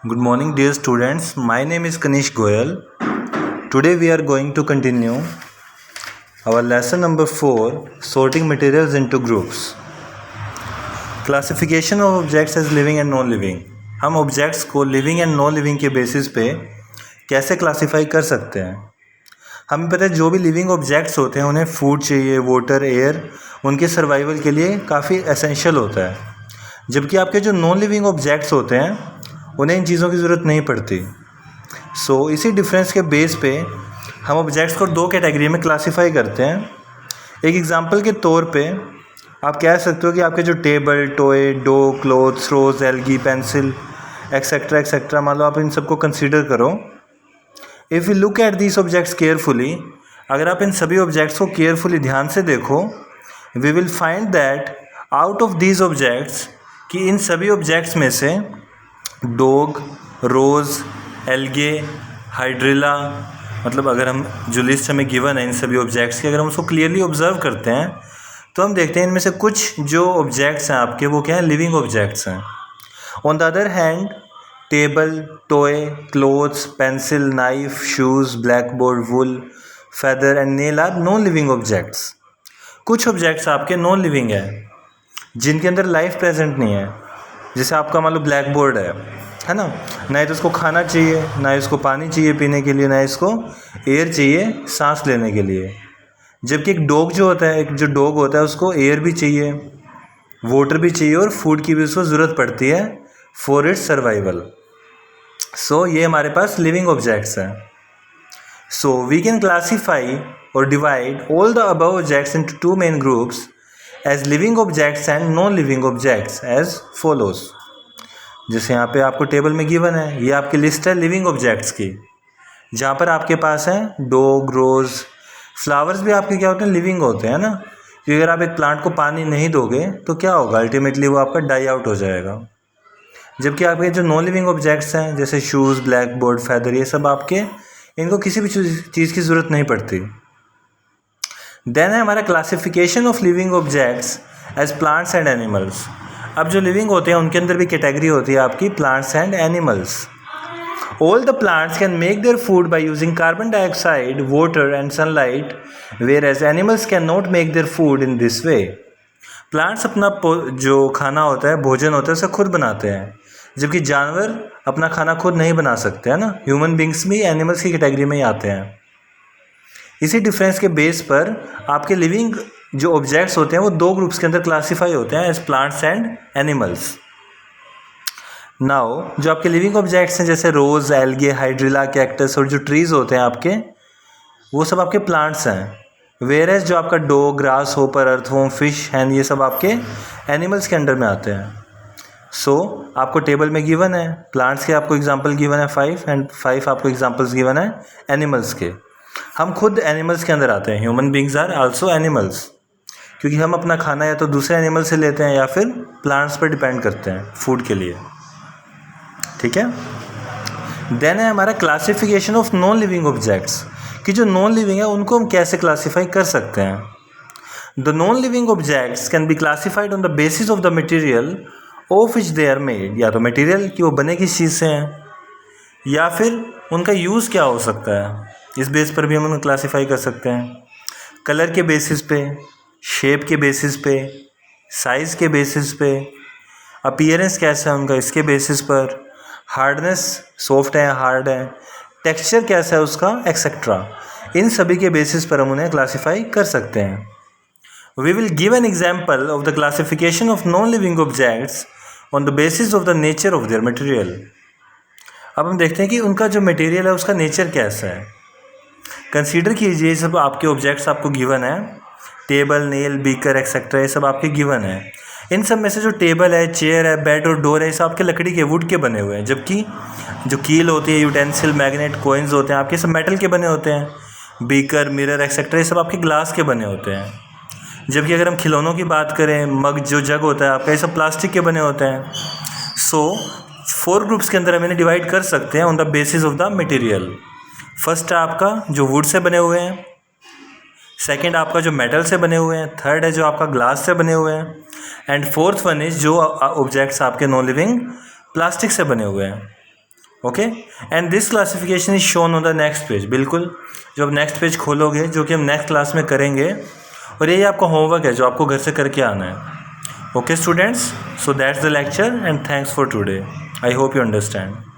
Good morning, dear students. My name is Kanish Goyal. Today we are going to continue our lesson number 4, sorting materials into groups. Classification of objects as living and non-living. हम objects को living and non-living के basis पे कैसे classify कर सकते हैं. हमें पता है जो भी living objects होते हैं उन्हें food चाहिए, water, air, उनके survival के लिए काफ़ी essential होता है. जबकि आपके जो non-living objects होते हैं उन्हें इन चीज़ों की ज़रूरत नहीं पड़ती. इसी डिफरेंस के बेस पे हम ऑब्जेक्ट्स को दो कैटेगरी में क्लासीफाई करते हैं. एक एग्जांपल के तौर पे आप कह सकते हो कि आपके जो टेबल, टॉय, डो, क्लोथ्स, रोज, एल्गी, पेंसिल एक्सेट्रा एक्सेट्रा, मान लो आप इन सबको कंसीडर करो. If you look at these objects carefully, अगर आप इन सभी ऑब्जेक्ट्स को केयरफुली ध्यान से देखो, we will find that out of these objects, कि इन सभी ऑब्जेक्ट्स में से डॉग, रोज़, एल्गे, हाइड्रिला, मतलब अगर हम जो लिस्ट हमें गिवन है इन सभी ऑब्जेक्ट्स की, अगर हम उसको क्लियरली ऑब्जर्व करते हैं तो हम देखते हैं इनमें से कुछ जो ऑब्जेक्ट्स हैं आपके वो क्या है, लिविंग ऑब्जेक्ट्स हैं. On the other hand table, toy, clothes, pencil, knife, shoes, black board, wool, feather and nail are non living objects. कुछ ऑब्जेक्ट्स आपके नॉन लिविंग है जिनके अंदर लाइफ प्रेजेंट नहीं है. जैसे आपका मान लो ब्लैक बोर्ड है ना, ना तो उसको खाना चाहिए, ना इसको पानी चाहिए पीने के लिए, ना इसको एयर चाहिए सांस लेने के लिए. जबकि एक डॉग जो होता है, एक जो डॉग होता है उसको एयर भी चाहिए, वाटर भी चाहिए और फूड की भी उसको ज़रूरत पड़ती है फॉर इट्स सर्वाइवल. ये हमारे पास लिविंग ऑब्जेक्ट्स हैं. We can classify or divide all the above objects into two main groups as living objects and non living objects as follows. जैसे यहाँ पे आपको टेबल में गिवन है, ये आपकी लिस्ट है लिविंग ऑब्जेक्ट्स की, जहाँ पर आपके पास है डॉग, रोज़, फ्लावर्स भी आपके क्या होते हैं, लिविंग होते हैं ना. क्योंकि अगर आप एक प्लांट को पानी नहीं दोगे तो क्या होगा, अल्टीमेटली वो आपका डाई आउट हो जाएगा. जबकि आपके जो नॉन लिविंग ऑब्जेक्ट्स हैं जैसे शूज़, ब्लैक बोर्ड, फेदर, ये सब आपके, इनको किसी भी चीज़ की ज़रूरत नहीं पड़ती. देन है हमारा classification of living objects as plants and animals. अब जो लिविंग होते हैं उनके अंदर भी कैटेगरी होती है आपकी plants and animals. All the plants can make their food by using carbon dioxide, water and sunlight, whereas animals can not make their food in this way. Plants अपना जो खाना होता है, भोजन होता है, उसे खुद बनाते हैं, जबकि जानवर अपना खाना खुद नहीं बना सकते हैं ना. ह्यूमन बींग्स भी एनिमल्स की कैटेगरी में ही आते हैं. इसी डिफरेंस के बेस पर आपके लिविंग जो ऑब्जेक्ट्स होते हैं वो दो ग्रुप्स के अंदर क्लासीफाई होते हैं as plants and animals. Now जो आपके लिविंग ऑब्जेक्ट्स हैं जैसे रोज़, एल्गे, हाइड्रिला, कैक्टस और जो ट्रीज़ होते हैं आपके, वो सब आपके प्लांट्स हैं. वेयर एज जो आपका dog, grasshopper, earthworm, fish, hen, ये सब आपके एनिमल्स के अंडर में आते हैं. आपको टेबल में गिवन है प्लांट्स के, आपको एग्जाम्पल गिवन है 5 एंड 5 आपको एग्जाम्पल्स गिवन है एनिमल्स के. हम खुद एनिमल्स के अंदर आते हैं. Human beings are also animals, क्योंकि हम अपना खाना या तो दूसरे एनिमल से लेते हैं या फिर प्लांट्स पर डिपेंड करते हैं फूड के लिए. ठीक है. देन है हमारा classification of non living objects, कि जो नॉन लिविंग है उनको हम कैसे क्लासीफाई कर सकते हैं. The non living objects can be classified on the basis of the material of which they are made. या तो मटेरियल कि वो बने किस चीज़ से हैं, या फिर उनका यूज़ क्या हो सकता है, इस बेस पर भी हम उन्हें क्लासीफाई कर सकते हैं. कलर के बेसिस पे, शेप के बेसिस पे, साइज़ के बेसिस पे, अपीयरेंस कैसा है उनका इसके बेसिस पर, हार्डनेस, सॉफ्ट है, हार्ड है, टेक्सचर कैसा है उसका, एक्सेट्रा. इन सभी के बेसिस पर हम उन्हें क्लासीफाई कर सकते हैं. We will give an example of the classification of non living objects on the basis of the nature of their material. अब हम देखते हैं कि उनका जो मटेरियल है उसका नेचर कैसा है. कंसीडर कीजिए सब आपके ऑब्जेक्ट्स आपको गिवन है, टेबल, नेल, बीकर एक्सेट्रा, ये सब आपके गिवन है. इन सब में से जो टेबल है, चेयर है, बेड और डोर है, ये सब आपके लकड़ी के, वुड के बने हुए हैं. जबकि जो कील होती है, यूटेंसिल, मैग्नेट, कॉइन्स होते हैं आपके, सब मेटल के बने होते हैं. बीकर, मिरर एक्सेट्रा, ये सब आपके ग्लास के बने होते हैं. जबकि अगर हम खिलौनों की बात करें, मग जो जग होता है आपका, ये सब प्लास्टिक के बने होते हैं. 4 ग्रुप्स के अंदर हम इन्हें डिवाइड कर सकते हैं on the basis of the material. First है आपका जो वुड से बने हुए हैं, सेकंड आपका जो मेटल से बने हुए हैं, थर्ड है जो आपका ग्लास से बने हुए हैं, एंड फोर्थ वन इज जो ऑब्जेक्ट्स आपके नॉन लिविंग प्लास्टिक से बने हुए हैं. Okay, and this classification is shown on the next page. बिल्कुल, जो आप नेक्स्ट पेज खोलोगे, जो कि हम नेक्स्ट क्लास में करेंगे, और यही आपका होमवर्क है जो आपको घर से करके आना है। Okay students, so that's the lecture and thanks for today. I hope you understand.